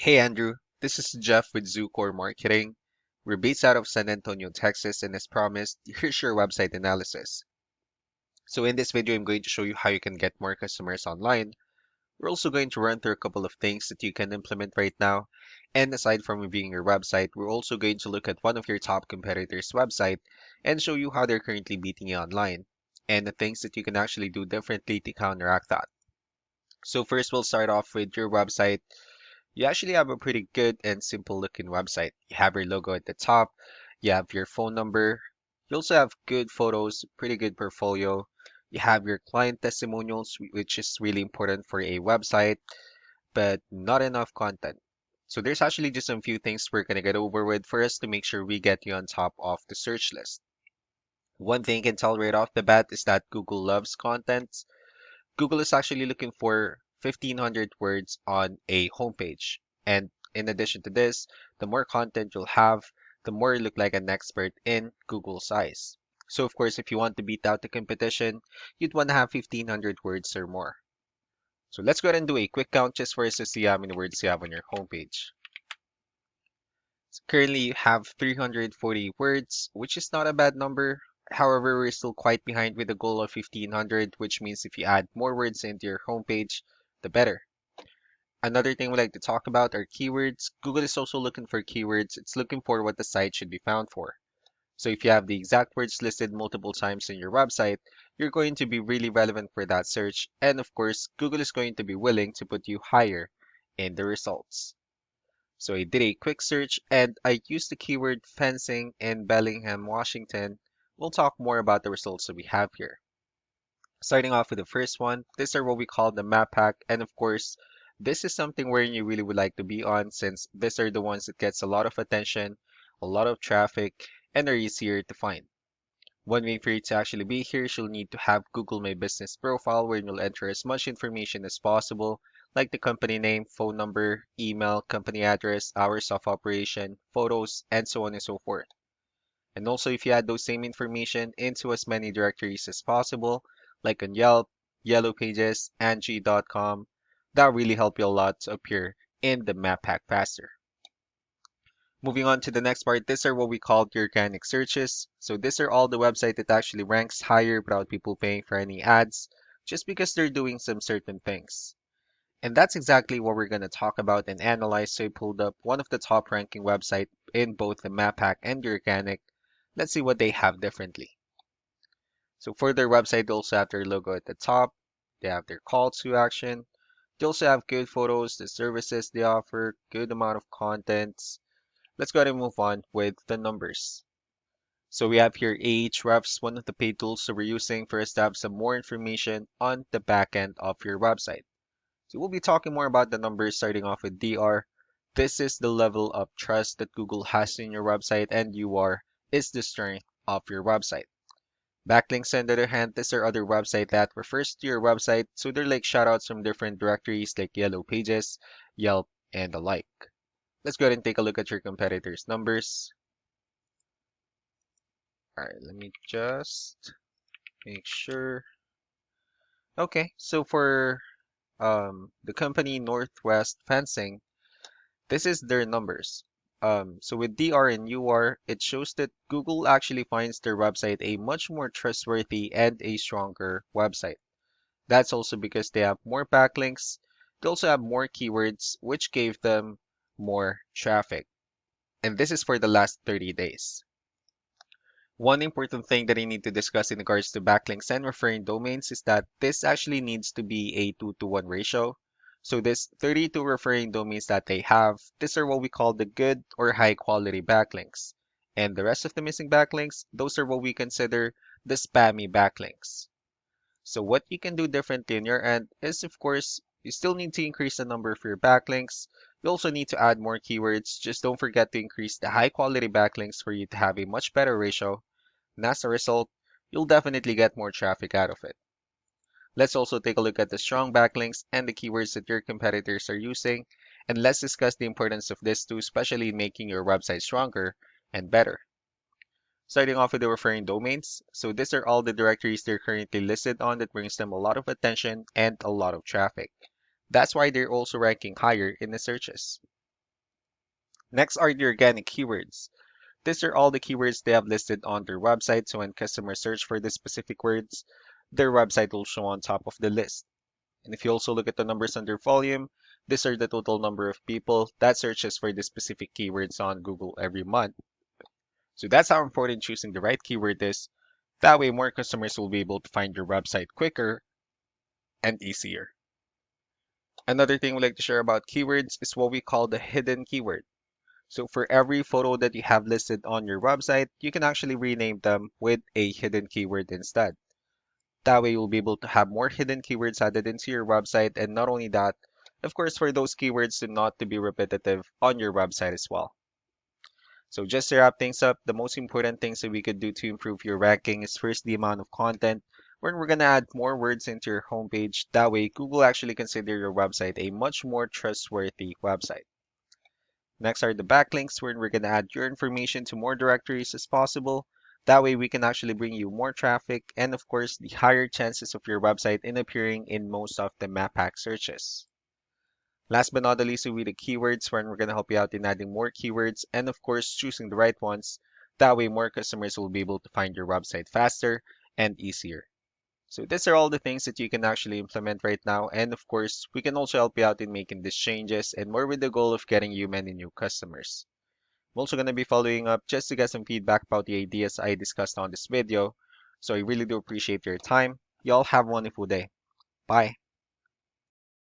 Hey Andrew, this is Jeff with Core Marketing. We're based out of San Antonio, Texas, and as promised, here's your website analysis. So in this video, I'm going to show you how you can get more customers online. We're also going to run through a couple of things that you can implement right now. And aside from reviewing your website, we're also going to look at one of your top competitors' website and show you how they're currently beating you online and the things that you can actually do differently to counteract that. So first, we'll start off with your website. You actually have a pretty good and simple looking website. You have your logo at the top, you have your phone number, you also have good photos, pretty good portfolio. You have your client testimonials, which is really important for a website, but not enough content. So there's actually just a few things we're gonna get over with for us to make sure we get you on top of the search list. One thing you can tell right off the bat is that Google loves content. Google is actually looking for 1,500 words on a homepage. And in addition to this, the more content you'll have, the more you look like an expert in Google's eyes. So of course, if you want to beat out the competition, you'd want to have 1,500 words or more. So let's go ahead and do a quick count just for us to see how many words you have on your homepage. So currently, you have 340 words, which is not a bad number. However, we're still quite behind with the goal of 1,500, which means if you add more words into your homepage, the better. Another thing we like to talk about are keywords. Google is also looking for keywords. It's looking for what the site should be found for. So if you have the exact words listed multiple times in your website, you're going to be really relevant for that search. And of course, Google is going to be willing to put you higher in the results. So I did a quick search and I used the keyword fencing in Bellingham, Washington. We'll talk more about the results that we have here. Starting off with the first one, these are what we call the map hack. And of course, this is something where you really would like to be on since these are the ones that gets a lot of attention, a lot of traffic, and are easier to find. One way for you to actually be here is you'll need to have Google My Business profile where you'll enter as much information as possible, like the company name, phone number, email, company address, hours of operation, photos, and so on and so forth. And also if you add those same information into as many directories as possible, like on Yelp, Yellow Pages, Angie.com, that really help you a lot to appear in the map pack faster. Moving on to the next part, these are what we call the organic searches. So these are all the website that actually ranks higher without people paying for any ads, just because they're doing some certain things. And that's exactly what we're going to talk about and analyze. So I pulled up one of the top ranking website in both the map pack and the organic. Let's see what they have differently. So for their website, they also have their logo at the top. They have their call to action. They also have good photos, the services they offer, good amount of contents. Let's go ahead and move on with the numbers. So we have here Ahrefs, one of the paid tools that we're using for us to have some more information on the back end of your website. So we'll be talking more about the numbers starting off with DR. This is the level of trust that Google has in your website, and UR is the strength of your website. Backlinks, on the other hand, these are other website that refers to your website, so they're like shoutouts from different directories like Yellow Pages, Yelp, and the like. Let's go ahead and take a look at your competitors' numbers. All right, let me just make sure. Okay, so for the company Northwest Fencing, this is their numbers. So with DR and UR, it shows that Google actually finds their website a much more trustworthy and a stronger website. That's also because they have more backlinks. They also have more keywords, which gave them more traffic. And this is for the last 30 days. One important thing that I need to discuss in regards to backlinks and referring domains is that this actually needs to be a 2-to-1 ratio. So this 32 referring domains that they have, these are what we call the good or high quality backlinks. And the rest of the missing backlinks, those are what we consider the spammy backlinks. So what you can do differently on your end is, of course, you still need to increase the number of your backlinks. You also need to add more keywords. Just don't forget to increase the high quality backlinks for you to have a much better ratio. And as a result, you'll definitely get more traffic out of it. Let's also take a look at the strong backlinks and the keywords that your competitors are using. And let's discuss the importance of this too, especially in making your website stronger and better. Starting off with the referring domains. So these are all the directories they're currently listed on that brings them a lot of attention and a lot of traffic. That's why they're also ranking higher in the searches. Next are the organic keywords. These are all the keywords they have listed on their website, so when customers search for the specific words, their website will show on top of the list. And if you also look at the numbers under volume, these are the total number of people that searches for the specific keywords on Google every month. So that's how important choosing the right keyword is. That way, more customers will be able to find your website quicker and easier. Another thing we like to share about keywords is what we call the hidden keyword. So for every photo that you have listed on your website, you can actually rename them with a hidden keyword instead. That way you'll be able to have more hidden keywords added into your website, and not only that, of course, for those keywords to not to be repetitive on your website as well. So just to wrap things up, the most important things that we could do to improve your ranking is first the amount of content, when we're gonna add more words into your homepage. That way Google actually consider your website a much more trustworthy website. Next are the backlinks, where we're gonna add your information to more directories as possible. That way we can actually bring you more traffic and of course the higher chances of your website in appearing in most of the map hack searches. Last but not the least will be the keywords, where we're going to help you out in adding more keywords and of course choosing the right ones. That way more customers will be able to find your website faster and easier. So these are all the things that you can actually implement right now. And of course, we can also help you out in making these changes and more with the goal of getting you many new customers. I'm also going to be following up just to get some feedback about the ideas I discussed on this video. So I really do appreciate your time. Y'all have a wonderful day. Bye.